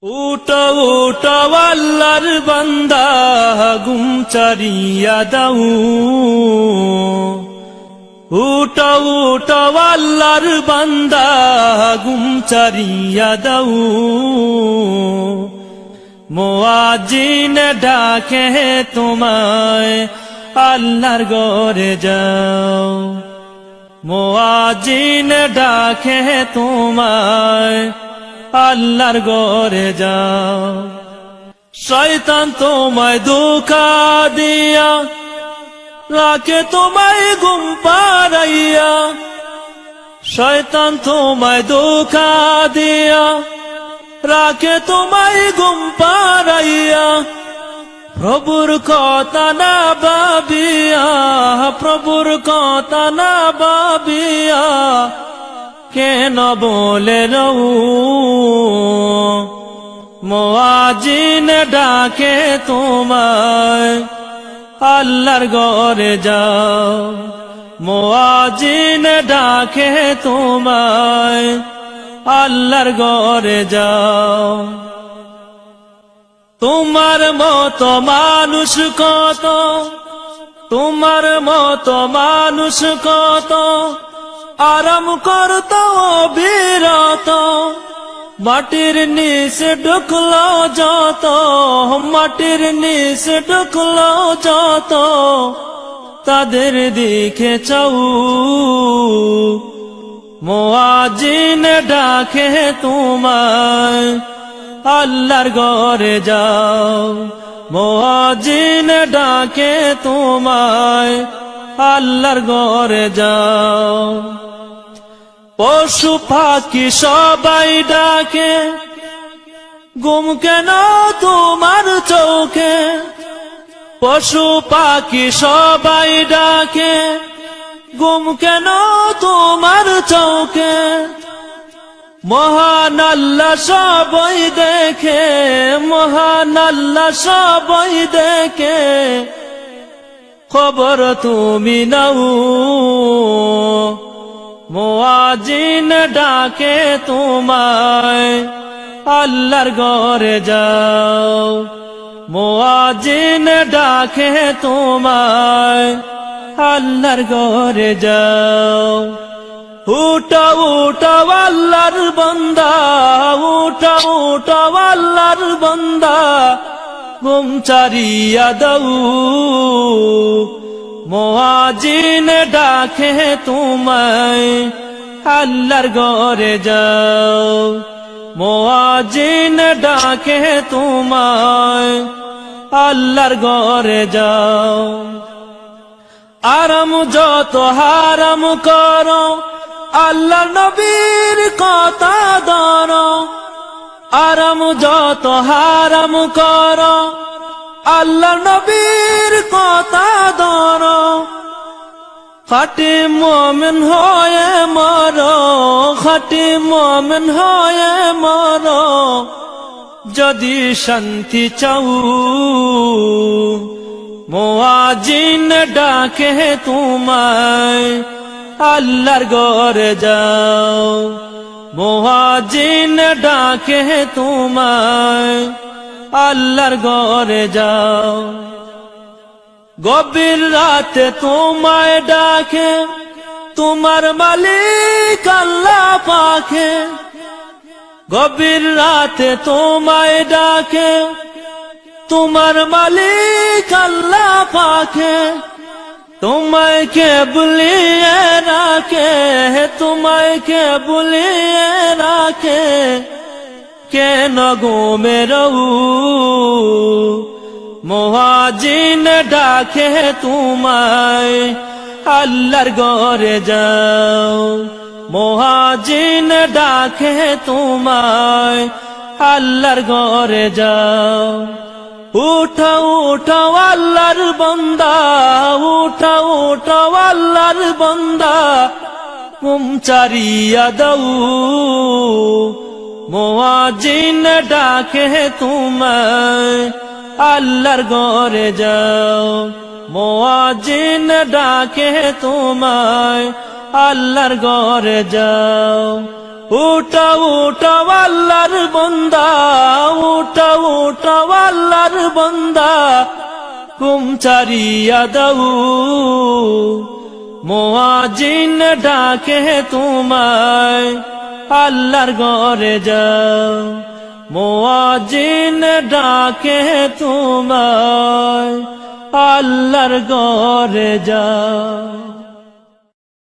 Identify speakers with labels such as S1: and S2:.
S1: উঠো উঠো আল্লাহর বান্দা ঘুম ছাড়িয়া দাও। উঠো উঠো আল্লাহর বান্দা ঘুম ছাড়িয়া দাও। মুয়াজ্জিন ডাকে তোমায় আল্লাহর ঘরে যাও। মুয়াজ্জিন ডাকে তোমায় আল্লাহর ঘরে যাও। শয়তান তোমায় ধোঁকা দিয়া রাখে তোমায় ঘুম পাড়াইয়া। শয়তান তোমায় ধোঁকা দিয়া রাখে তোমায় ঘুম পাড়াইয়া। প্রভুর কথা না ভাবিয়া, প্রভুর কথা না ভাবিয়া কেন বলে রও। মুয়াজ্জিন ডাকে তোমায় আল্লাহর ঘরে যাও। মুয়াজ্জিন ডাকে তোমায় আল্লাহর ঘরে যাও। তোমার মতো মানুষ কত, তোমার মতো মানুষ কত আরাম করত অবিরত। মাটির নিচে ঢুকলো যত, মাটির নিচে ঢুকলো যত তাদের দিকে চাও। মুয়াজ্জিন ডাকে তোমায় আল্লাহর ঘরে যাও। মুয়াজ্জিন ডাকে তোমায় আল্লাহর ঘরে যাও। পশু পাখি সবাই ডাকে ঘুম কেন তোমার চোখে। পশু পাখি সবাই ডাকে ঘুম কেন তোমার চোখে। মহান আল্লাহ সবাই দেখে, মহান আল্লাহ সবাই দেখে খবর তুমি নাও। মুয়াজ্জিন ডাকে তোমায় আল্লাহর ঘরে যাও। মুয়াজ্জিন ডাকে তোমায় আল্লাহর ঘরে যাও। উঠো উঠো আল্লাহর বান্দা, উঠো উঠো আল্লাহর বান্দা ঘুম ছাড়িয়া দাও। মুয়াজ্জিন ডাকে তোমায় আল্লাহর ঘরে যাও। মুয়াজ্জিন ডাকে তোমায় আল্লাহর ঘরে যাও। আরাম যত হারাম করো আল্লাহর নবীর কথা ধরো। আরাম যত হারাম করো আল্লাহর নবীর কথা ধরো। খাঁটি মুমিন হয়ে মরো, খাঁটি মুমিন হয়ে মরো যদি শান্তি চাও। মুয়াজ্জিন ডাকে তোমায় আল্লাহর ঘরে যাও। মুয়াজ্জিন ডাকে তোমায় আল্লাহর ঘরে যাও। গভীর রাতে তোমায় ডাকে তোমার মালিক আল্লাহ পাকে। গভীর রাতে তোমায় ডাকে তোমার মালিক আল্লাহ পাকে। তোমায় কে ভুলিয়ে রাখে, তোমায় কে ভুলিয়ে রাখে কেন ঘুমে রও। মুয়াজ্জিন ডাকে তোমায় আল্লাহর ঘরে যাও। মুয়াজ্জিন ডাকে তোমায় আল্লাহর ঘরে যাও। উঠো উঠো আল্লাহর বান্দা, উঠো উঠো আল্লাহর বান্দা ঘুম ছাড়িয়া দাও। মুয়াজ্জিন ডাকে তোমায় আল্লাহর ঘরে যাও। মুয়াজ্জিন ডাকে তোমায় আল্লাহর ঘরে যাও। উঠো উঠো আল্লাহর বান্দা, ওঠো আল্লাহর বান্দা হুকুম ছাড়িয়া দাও মুয়াজ্জিন ডাকে তোমায় আল্লাহর ঘরে যাও মুয়াজ্জিন ডাকে তোমায় আল্লাহর ঘরে যাও